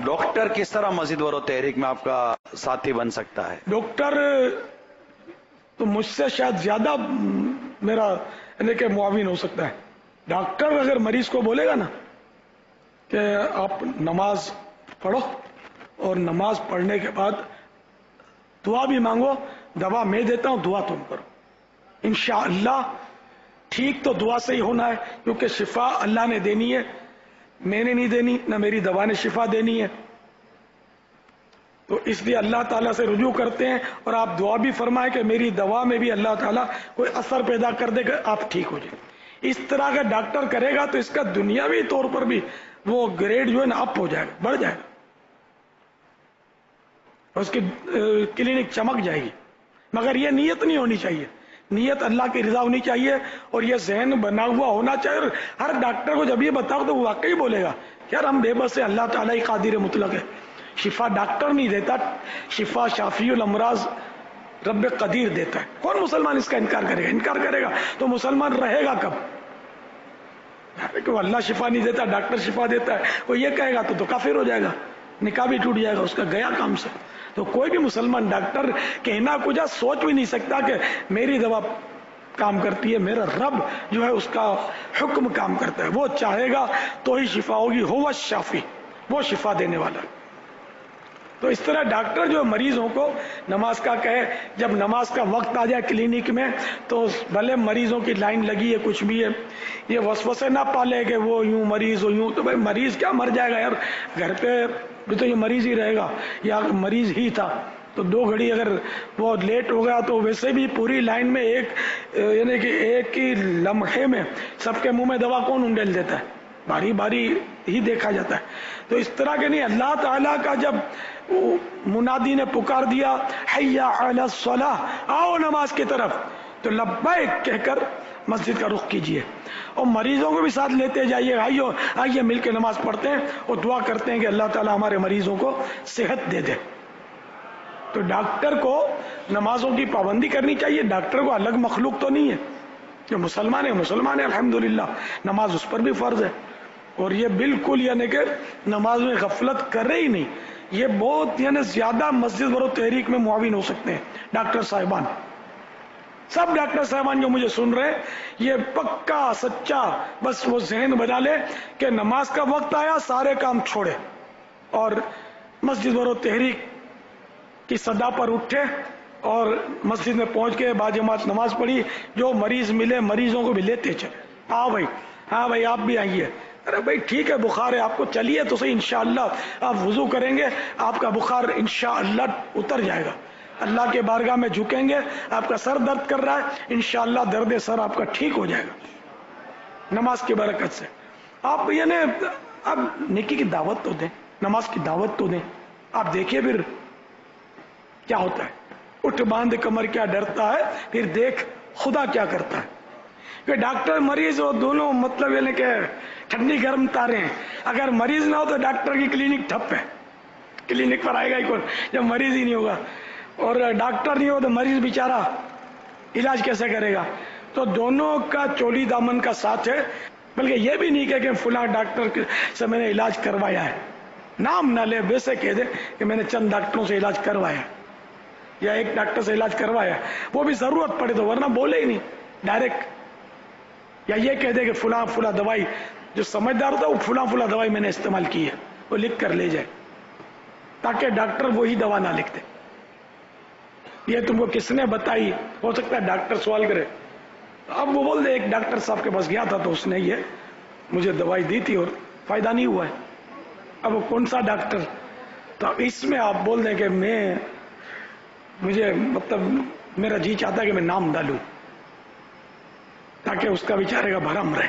Doctor کس طرح مسجد ور و تحریک میں آپ کا ساتھی بن سکتا ہے؟ ڈاکٹر تو مجھ سے شاید زیادہ میرا یعنی کہ معاون ہو سکتا ہے. ڈاکٹر اگر مریض کو بولے گا نا کہ آپ نماز پڑھو اور نماز پڑھنے کے بعد دعا بھی مانگو، دوا میں دیتا ہوں، دعا تم کرو، انشاءاللہ ٹھیک تو دعا سے ہی ہونا ہے، کیونکہ شفا اللہ نے دینی ہے، میں نے نہیں دینی، نہ میری دوا نے شفا دینی ہے. تو اس لیے اللہ تعالیٰ سے رجوع کرتے ہیں، اور آپ دعا بھی فرمائیں کہ میری دوا میں بھی اللہ تعالیٰ کوئی اثر پیدا کر دے کہ آپ ٹھیک ہو جائیں. اس طرح کا ڈاکٹر کرے گا تو اس کا دنیاوی طور پر بھی وہ گریڈ جو ہے نا اپ ہو جائے گا، بڑھ جائے گا، اس کی کلینک چمک جائے گی. مگر یہ نیت نہیں ہونی چاہیے، نیت اللہ کی رضا ہونی چاہیے، اور یہ ذہن بنا ہوا ہونا چاہیے. اور ہر ڈاکٹر کو جب یہ بتاؤ تو وہ واقعی بولے گا یار ہم بے بس ہیں، اللہ تعالیٰ ہی قادر مطلق ہے. شفا ڈاکٹر نہیں دیتا، شفا شافی الامراض رب قدیر دیتا ہے. کون مسلمان اس کا انکار کرے گا؟ انکار کرے گا تو مسلمان رہے گا کب؟ کہ اللہ شفا نہیں دیتا، ڈاکٹر شفا دیتا ہے، وہ یہ کہے گا تو کافر ہو جائے گا، نکاح بھی ٹوٹ جائے گا، اس کا گیا کام سے. تو کوئی بھی مسلمان ڈاکٹر کہنا کچھ سوچ بھی نہیں سکتا کہ میری دوا کام کرتی ہے، میرا رب جو ہے اس کا حکم کام کرتا ہے، وہ چاہے گا تو ہی شفا ہوگی. هو الشافی، وہ شفا دینے والا. تو اس طرح ڈاکٹر جو مریضوں کو نماز کا کہے، جب نماز کا وقت آ جائے کلینک میں تو بھلے مریضوں کی لائن لگی ہے کچھ بھی ہے، یہ وسوسے نہ پالے کہ وہ یوں مریض ہو یوں. تو بھائی مریض کیا مر جائے گا یار، گھر پہ بھی تو یہ مریض ہی رہے گا، یا مریض ہی تھا تو 2 گھڑی اگر وہ لیٹ ہو گیا تو ویسے بھی پوری لائن میں ایک یعنی کہ ایک ہی لمحے میں سب کے منہ میں دوا کون انڈیل دیتا ہے؟ باری باری ہی دیکھا جاتا ہے. تو اس طرح کے نہیں، اللہ تعالیٰ کا جب منادی نے پکار دیا حی علی الصلاۃ، آؤ نماز کی طرف، تو لبیک کہہ کر مسجد کا رخ کیجیے، اور مریضوں کو بھی ساتھ لیتے جائیے. آئیے مل کے نماز پڑھتے ہیں اور دعا کرتے ہیں کہ اللہ تعالیٰ ہمارے مریضوں کو صحت دے دے. تو ڈاکٹر کو نمازوں کی پابندی کرنی چاہیے. ڈاکٹر کو الگ مخلوق تو نہیں ہے، جو مسلمان ہے الحمدللہ، نماز اس پر بھی فرض ہے. اور یہ بالکل یعنی کہ نماز میں غفلت کر رہے ہی نہیں. یہ بہت یعنی زیادہ مسجد ور و تحریک میں معاون ہو سکتے ہیں ڈاکٹر صاحبان. سب ڈاکٹر صاحبان جو مجھے سن رہے ہیں، یہ پکا سچا بس وہ ذہن بنا لے کہ نماز کا وقت آیا سارے کام چھوڑے اور مسجد ور و تحریک کی صدا پر اٹھے اور مسجد میں پہنچ کے باجماعت نماز پڑھی. جو مریض ملے مریضوں کو بھی لیتے چلے. آؤ بھائی، ہاں بھائی آپ بھی آئیے. ارے بھائی ٹھیک ہے بخار ہے آپ کو، چلیے تو صحیح، انشاءاللہ آپ وضو کریں گے آپ کا بخار انشاءاللہ اتر جائے گا. اللہ کے بارگاہ میں جھکیں گے، آپ کا سر درد کر رہا ہے انشاءاللہ درد سر آپ کا ٹھیک ہو جائے گا نماز کی برکت سے. آپ یعنی اب نیکی کی دعوت تو دیں، نماز کی دعوت تو دیں. آپ دیکھیے پھر کیا ہوتا ہے. اٹھ باندھ کمر کیا ڈرتا ہے، پھر دیکھ خدا کیا کرتا ہے. کہ ڈاکٹر مریض ہو دونوں مطلب یعنی کہ ٹھنڈی گرم تارے ہیں. اگر مریض نہ ہو تو ڈاکٹر کی کلینک ٹھپ ہے، کلینک پر آئے گا ہی کون جب مریض ہی نہیں ہوگا. اور ڈاکٹر نہیں ہو تو مریض بیچارہ علاج کیسے کرے گا. تو دونوں کا چولی دامن کا ساتھ ہے. بلکہ یہ بھی نہیں کہ فلاں ڈاکٹر سے میں نے علاج کروایا ہے، نام نہ لے، ویسے کہہ دے کہ میں نے چند ڈاکٹروں سے علاج کروایا یا ایک ڈاکٹر سے علاج کروایا، وہ بھی ضرورت پڑے تو، ورنہ بولے ہی نہیں ڈائریکٹ. یا یہ کہہ دے کہ فلاں فلاں دوائی، جو سمجھدار ہوتا ہے وہ فلاں فلاں دوائی میں نے استعمال کی ہے، وہ لکھ کر لے جائے تاکہ ڈاکٹر وہی دوا نہ لکھ دے. یہ تم کو کس نے بتائی؟ ہو سکتا ہے ڈاکٹر سوال کرے. اب وہ بول دے ایک ڈاکٹر صاحب کے پاس گیا تھا تو اس نے یہ مجھے دوائی دی تھی اور فائدہ نہیں ہوا ہے. اب وہ کون سا ڈاکٹر؟ تو اس میں آپ بول دیں کہ مجھے مطلب میرا جی چاہتا ہے کہ میں نام ڈالوں تاکہ اس کا بیچارے کا بھرم رہے،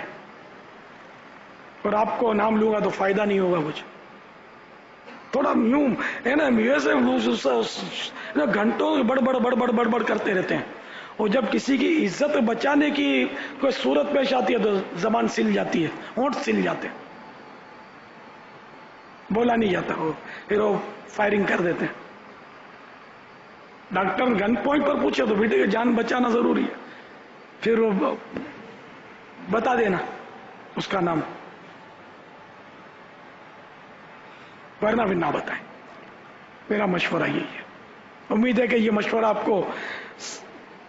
اور آپ کو نام لوں گا تو فائدہ نہیں ہوگا کچھ. تھوڑا یوں ہے نا، ویسے گھنٹوں بڑبڑ کرتے رہتے ہیں، اور جب کسی کی عزت بچانے کی کوئی صورت پیش آتی ہے تو زبان سل جاتی ہے، ہونٹ سل جاتے ہیں، بولا نہیں جاتا، پھر وہ فائرنگ کر دیتے ہیں. ڈاکٹر گن پوائنٹ پر پوچھے تو بیٹے جان بچانا ضروری ہے، پھر وہ بتا دینا اس کا نام. ورنہ بھی نہ بتائیں. میرا مشورہ یہی ہے. امید ہے کہ یہ مشورہ آپ کو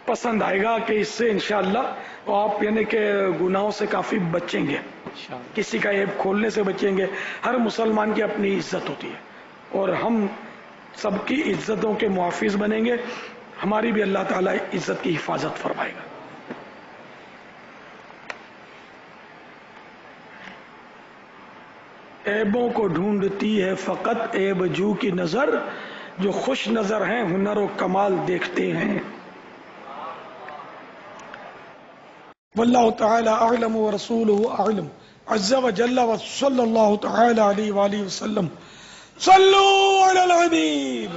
پسند آئے گا کہ اس سے انشاءاللہ آپ یعنی کہ گناہوں سے کافی بچیں گے, کسی کا عیب کھولنے سے بچیں گے. ہر مسلمان کی اپنی عزت ہوتی ہے اور ہم سب کی عزتوں کے محافظ بنیں گے. ہماری بھی اللہ تعالیٰ عزت کی حفاظت فرمائے گا. عیبوں کو ڈھونڈتی ہے فقط عیب جو کی نظر, جو خوش نظر ہیں ہنر و کمال دیکھتے ہیں. واللہ تعالی اعلم ورسولہ اعلم عز وجل وصلی اللہ تعالی علیہ وآلہ وسلم. صلوا علی الحبیب.